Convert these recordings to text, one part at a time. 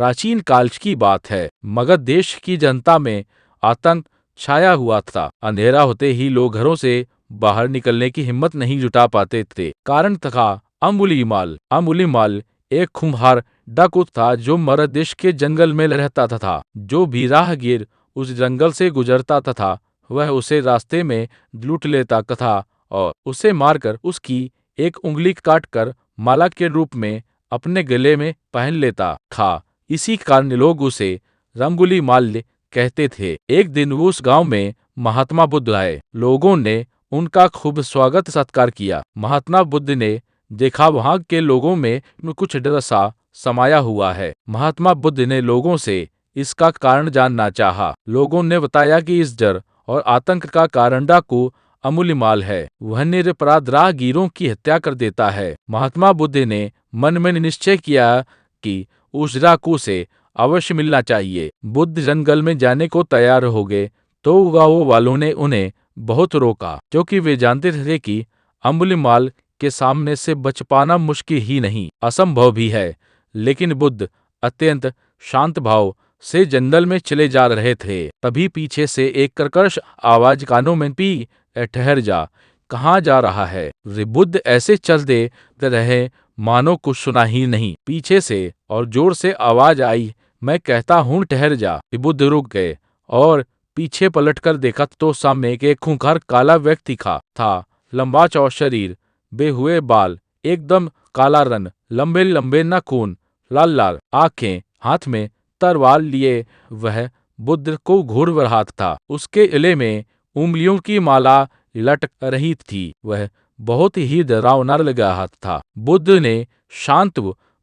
प्राचीन काल की बात है। मगध देश की जनता में आतंक छाया हुआ था। अंधेरा होते ही लोग घरों से बाहर निकलने की हिम्मत नहीं जुटा पाते थे। कारण था अंगुलीमाल। अंगुलीमाल एक खूंखार डाकू था जो मगध देश के जंगल में रहता था। जो भी राहगीर उस जंगल से गुजरता था वह उसे रास्ते में लूट लेता था और उसे मारकर उसकी एक उंगली काटकर माला के रूप में अपने गले में पहन लेता था। इसी कारण लोग उसे रंगुलीमाल कहते थे। एक दिन वो उस गांव में महात्मा बुद्ध आए। लोगों ने उनका खूब स्वागत सत्कार किया। महात्मा बुद्ध ने देखा वहां के लोगों में कुछ डर सा समाया हुआ है। महात्मा बुद्ध ने लोगों से इसका कारण जानना चाहा। लोगों ने बताया कि इस डर और आतंक का कारण डाकू अंगुलीमाल है। वह निरपराध राहगीरों की हत्या कर देता है। महात्मा बुद्ध ने मन में निश्चय किया कि उस डाकू से अवश्य मिलना चाहिए। बुद्ध जंगल में जाने को तैयार हो गए तो गांव वालों ने उन्हें बहुत रोका, क्योंकि वे जानते थे कि अंगुलीमाल के सामने से बच पाना मुश्किल ही नहीं, असंभव भी है। लेकिन बुद्ध अत्यंत शांत भाव से जंगल में चले जा रहे थे। तभी पीछे से एक कर्कश आवाज कानों में पी, ठहर जा, कहाँ जा रहा है? बुद्ध ऐसे चलते रहे मानो कुछ सुना ही नहीं। पीछे से और जोर से आवाज आई, मैं कहता हूँ ठहर जा। बुद्ध रुक गए और पीछे पलटकर देखा तो सामने एक खूंखार काला व्यक्ति था। लंबा चौड़ा शरीर, बेहुए बाल, एकदम काला रंग, लंबे लंबे नाखून, लाल लाल आंखें, हाथ में तलवार लिए वह बुद्ध को घूर रहा था। उसके गले में उंगलियों की माला लटक रही थी। वह बहुत ही डरावना लग रहा था। बुद्ध ने शांत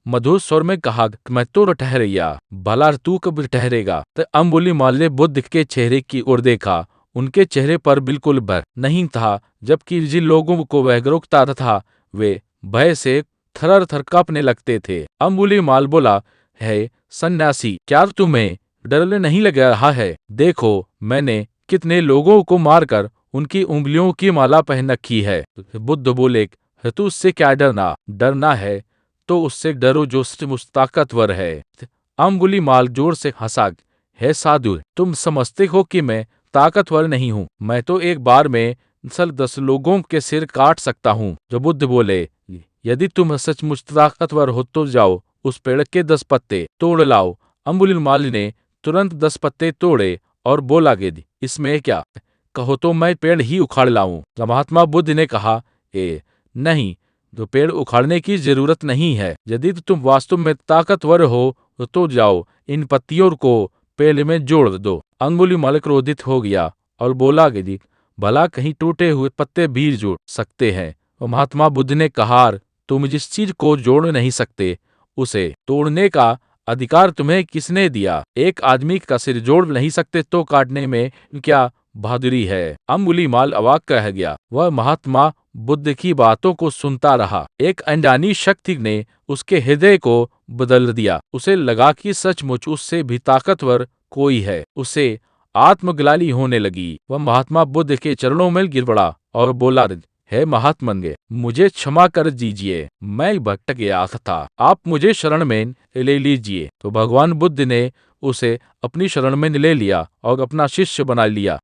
मधुर स्वर में कहा, मैं तो ठहर गया, भला तू कब ठहरेगा? तो अंगुलीमाल ने बुद्ध के चेहरे की ओर देखा। उनके चेहरे पर बिल्कुल भय नहीं था, जबकि जिन लोगों को वह रोकता था वे भय से थर थर कांपने लगते थे। अंगुलीमाल बोला, है सन्यासी, क्या तुम्हें डर नहीं लग रहा है? देखो मैंने कितने लोगों को मारकर उनकी उंगलियों की माला पहन रखी है। बुद्ध बोले, तू उससे क्या डरना? डरना है तो उससे डरो जो सचमुच ताकतवर है। अंगुलीमाल जोर से हंसा, है साधु, तुम समझते हो कि मैं ताकतवर नहीं हूँ? मैं तो एक बार में 10 लोगों के सिर काट सकता हूँ। जो बुद्ध बोले, यदि तुम सचमुच ताकतवर हो तो जाओ उस पेड़ के 10 पत्ते तोड़ लाओ। अंगुलीमाल ने तुरंत 10 पत्ते तोड़े और बोला, गिद इसमें क्या? कहो तो मैं पेड़ ही उखाड़ लाऊं। महात्मा बुद्ध ने कहा, नहीं, तो पेड़ उखाड़ने की जरूरत नहीं है। यदि तुम वास्तव में ताकतवर हो तो जाओ इन पत्तियों को पेड़ में जोड़ दो। अंगुलीमाल क्रोधित हो गया और बोला, गिद भला कहीं टूटे हुए पत्ते भी जोड़ सकते हैं? और महात्मा बुद्ध ने कहा, तुम जिस चीज को जोड़ नहीं सकते उसे तोड़ने का अधिकार तुम्हें किसने दिया? एक आदमी का सिर जोड़ नहीं सकते तो काटने में क्या बहादुरी है? अंगुलीमाल अवाक रह गया। वह महात्मा बुद्ध की बातों को सुनता रहा। एक अनजानी शक्ति ने उसके हृदय को बदल दिया। उसे लगा कि सचमुच उससे भी ताकतवर कोई है। उसे आत्मग्लानि होने लगी। वह महात्मा बुद्ध के चरणों में गिर पड़ा और बोला, है महात्मंगे, मुझे क्षमा कर दीजिए, मैं भटक गया था, आप मुझे शरण में ले लीजिए। तो भगवान बुद्ध ने उसे अपनी शरण में ले लिया और अपना शिष्य बना लिया।